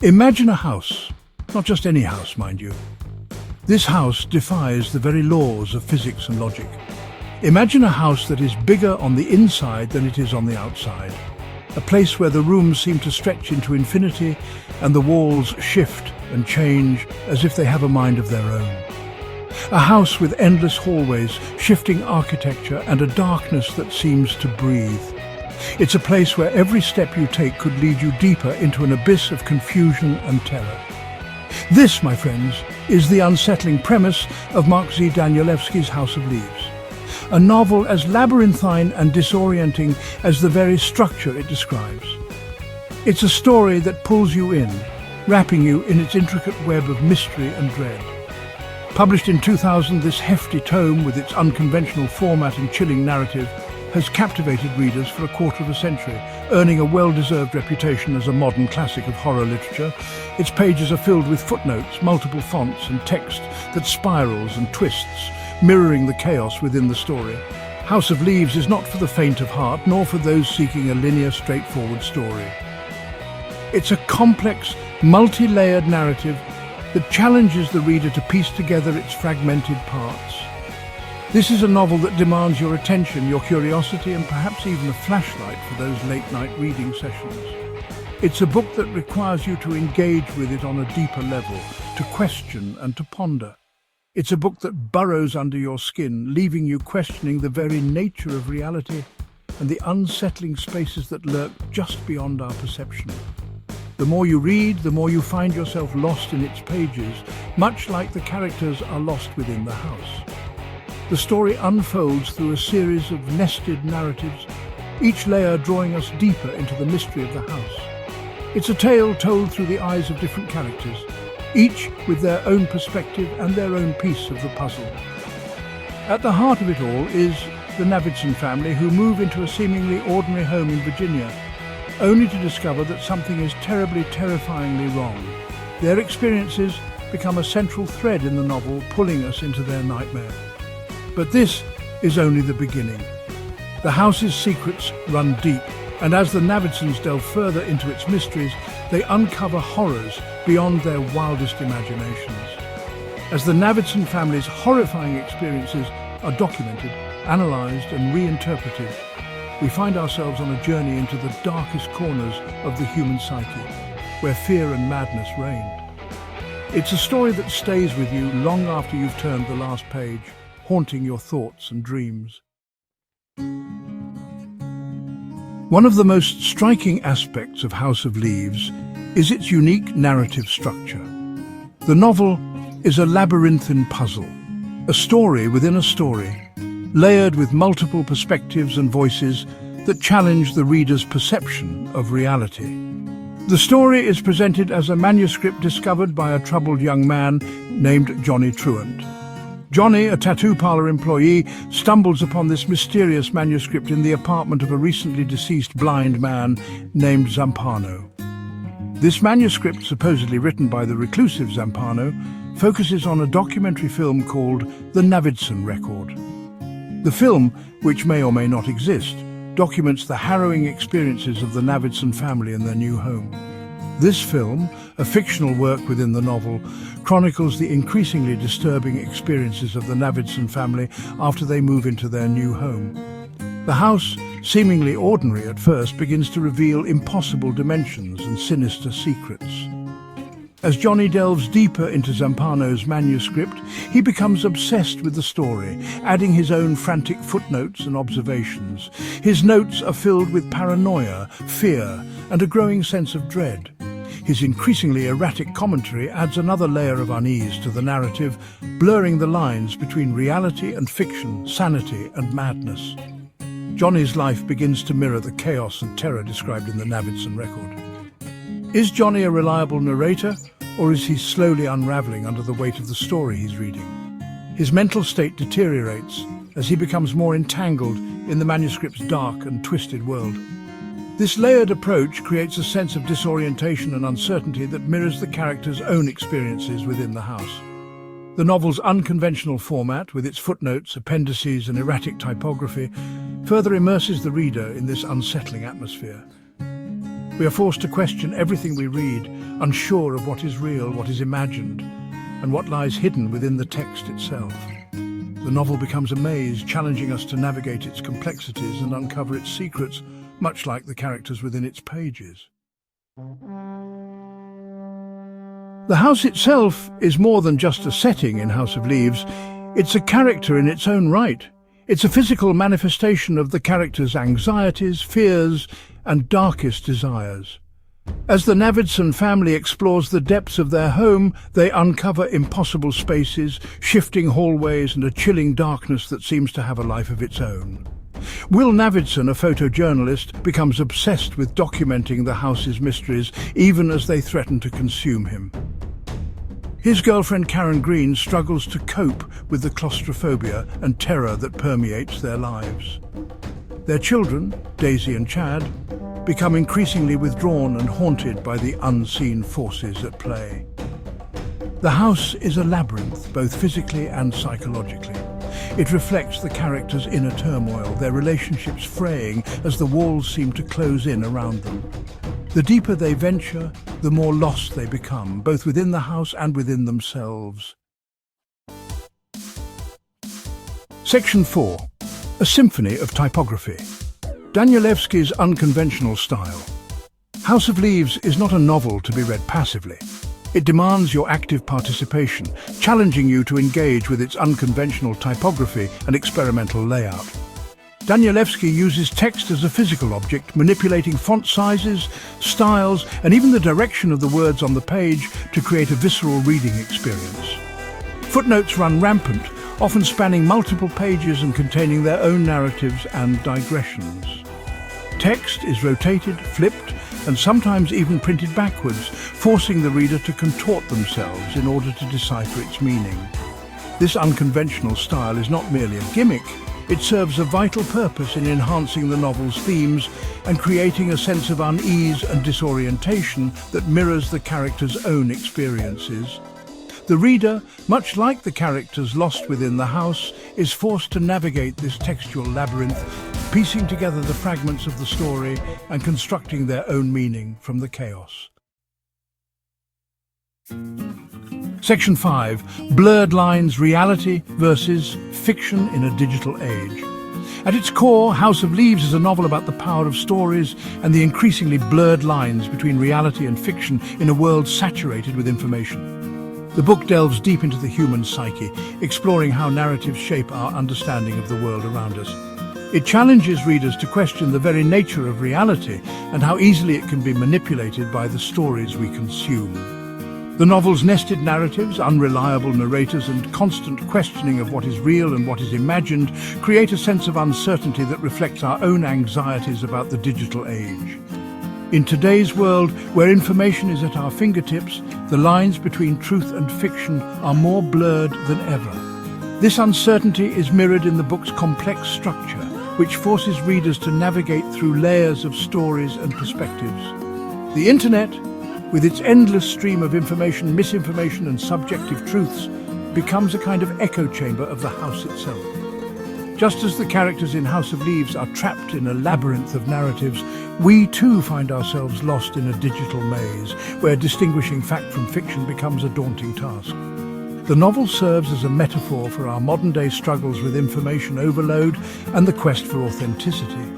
Imagine a house, not just any house, mind you. This house defies the very laws of physics and logic. Imagine a house that is bigger on the inside than it is on the outside. A place where the rooms seem to stretch into infinity and the walls shift and change as if they have a mind of their own. A house with endless hallways, shifting architecture and a darkness that seems to breathe. It's a place where every step you take could lead you deeper into an abyss of confusion and terror. This, my friends, is the unsettling premise of Mark Z. Danielewski's House of Leaves. A novel as labyrinthine and disorienting as the very structure it describes. It's a story that pulls you in, wrapping you in its intricate web of mystery and dread. Published in 2000, this hefty tome, with its unconventional format and chilling narrative, has captivated readers for a quarter of a century, earning a well-deserved reputation as a modern classic of horror literature. Its pages are filled with footnotes, multiple fonts and text that spirals and twists, mirroring the chaos within the story. House of Leaves is not for the faint of heart, nor for those seeking a linear, straightforward story. It's a complex, multi-layered narrative that challenges the reader to piece together its fragmented parts. This is a novel that demands your attention, your curiosity, and perhaps even a flashlight for those late-night reading sessions. It's a book that requires you to engage with it on a deeper level, to question and to ponder. It's a book that burrows under your skin, leaving you questioning the very nature of reality and the unsettling spaces that lurk just beyond our perception. The more you read, the more you find yourself lost in its pages, much like the characters are lost within the house. The story unfolds through a series of nested narratives, each layer drawing us deeper into the mystery of the house. It's a tale told through the eyes of different characters, each with their own perspective and their own piece of the puzzle. At the heart of it all is the Navidson family, who move into a seemingly ordinary home in Virginia, only to discover that something is terrifyingly wrong. Their experiences become a central thread in the novel, pulling us into their nightmare. But this is only the beginning. The house's secrets run deep, and as the Navidsons delve further into its mysteries, they uncover horrors beyond their wildest imaginations. As the Navidson family's horrifying experiences are documented, analysed and reinterpreted, we find ourselves on a journey into the darkest corners of the human psyche, where fear and madness reign. It's a story that stays with you long after you've turned the last page, haunting your thoughts and dreams. One of the most striking aspects of House of Leaves is its unique narrative structure. The novel is a labyrinthine puzzle, a story within a story, layered with multiple perspectives and voices that challenge the reader's perception of reality. The story is presented as a manuscript discovered by a troubled young man named Johnny Truant. Johnny, a tattoo parlor employee, stumbles upon this mysterious manuscript in the apartment of a recently deceased blind man named Zampano. This manuscript, supposedly written by the reclusive Zampano, focuses on a documentary film called The Navidson Record. The film, which may or may not exist, documents the harrowing experiences of the Navidson family in their new home. This film, a fictional work within the novel, chronicles the increasingly disturbing experiences of the Navidson family after they move into their new home. The house, seemingly ordinary at first, begins to reveal impossible dimensions and sinister secrets. As Johnny delves deeper into Zampano's manuscript, he becomes obsessed with the story, adding his own frantic footnotes and observations. His notes are filled with paranoia, fear, and a growing sense of dread. His increasingly erratic commentary adds another layer of unease to the narrative, blurring the lines between reality and fiction, sanity and madness. Johnny's life begins to mirror the chaos and terror described in the Navidson Record. Is Johnny a reliable narrator, or is he slowly unraveling under the weight of the story he's reading? His mental state deteriorates as he becomes more entangled in the manuscript's dark and twisted world. This layered approach creates a sense of disorientation and uncertainty that mirrors the character's own experiences within the house. The novel's unconventional format, with its footnotes, appendices and erratic typography, further immerses the reader in this unsettling atmosphere. We are forced to question everything we read, unsure of what is real, what is imagined, and what lies hidden within the text itself. The novel becomes a maze, challenging us to navigate its complexities and uncover its secrets, much like the characters within its pages. The house itself is more than just a setting in House of Leaves. It's a character in its own right. It's a physical manifestation of the character's anxieties, fears, and darkest desires. As the Navidson family explores the depths of their home, they uncover impossible spaces, shifting hallways, and a chilling darkness that seems to have a life of its own. Will Navidson, a photojournalist, becomes obsessed with documenting the house's mysteries, even as they threaten to consume him. His girlfriend Karen Green struggles to cope with the claustrophobia and terror that permeates their lives. Their children, Daisy and Chad, become increasingly withdrawn and haunted by the unseen forces at play. The house is a labyrinth, both physically and psychologically. It reflects the characters' inner turmoil, their relationships fraying as the walls seem to close in around them. The deeper they venture, the more lost they become, both within the house and within themselves. Section 4. A symphony of typography. Danielewski's unconventional style. House of Leaves is not a novel to be read passively. It demands your active participation, challenging you to engage with its unconventional typography and experimental layout. Danielewski uses text as a physical object, manipulating font sizes, styles, and even the direction of the words on the page to create a visceral reading experience. Footnotes run rampant, often spanning multiple pages and containing their own narratives and digressions. Text is rotated, flipped, and sometimes even printed backwards, forcing the reader to contort themselves in order to decipher its meaning. This unconventional style is not merely a gimmick. It serves a vital purpose in enhancing the novel's themes and creating a sense of unease and disorientation that mirrors the character's own experiences. The reader, much like the characters lost within the house, is forced to navigate this textual labyrinth, piecing together the fragments of the story and constructing their own meaning from the chaos. Section 5. Blurred lines, reality versus fiction in a digital age. At its core, House of Leaves is a novel about the power of stories and the increasingly blurred lines between reality and fiction in a world saturated with information. The book delves deep into the human psyche, exploring how narratives shape our understanding of the world around us. It challenges readers to question the very nature of reality and how easily it can be manipulated by the stories we consume. The novel's nested narratives, unreliable narrators, and constant questioning of what is real and what is imagined create a sense of uncertainty that reflects our own anxieties about the digital age. In today's world, where information is at our fingertips, the lines between truth and fiction are more blurred than ever. This uncertainty is mirrored in the book's complex structure, which forces readers to navigate through layers of stories and perspectives. The internet, with its endless stream of information, misinformation, and subjective truths, becomes a kind of echo chamber of the house itself. Just as the characters in House of Leaves are trapped in a labyrinth of narratives, we too find ourselves lost in a digital maze, where distinguishing fact from fiction becomes a daunting task. The novel serves as a metaphor for our modern-day struggles with information overload and the quest for authenticity.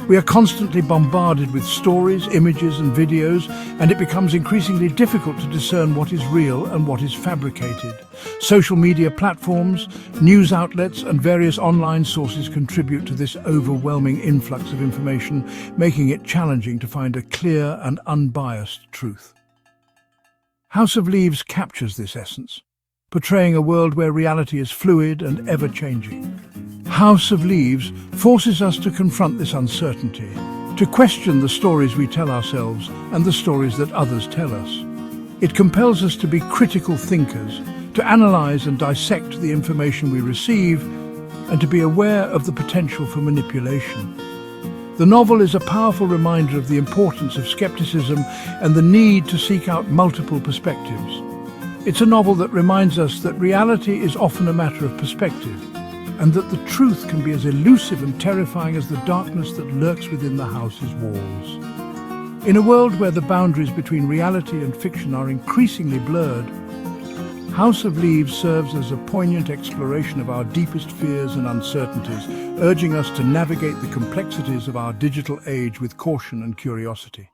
We are constantly bombarded with stories, images, and videos, and it becomes increasingly difficult to discern what is real and what is fabricated. Social media platforms, news outlets, and various online sources contribute to this overwhelming influx of information, making it challenging to find a clear and unbiased truth. House of Leaves captures this essence, portraying a world where reality is fluid and ever-changing. House of Leaves forces us to confront this uncertainty, to question the stories we tell ourselves and the stories that others tell us. It compels us to be critical thinkers, to analyze and dissect the information we receive, and to be aware of the potential for manipulation. The novel is a powerful reminder of the importance of skepticism and the need to seek out multiple perspectives. It's a novel that reminds us that reality is often a matter of perspective, and that the truth can be as elusive and terrifying as the darkness that lurks within the house's walls. In a world where the boundaries between reality and fiction are increasingly blurred, House of Leaves serves as a poignant exploration of our deepest fears and uncertainties, urging us to navigate the complexities of our digital age with caution and curiosity.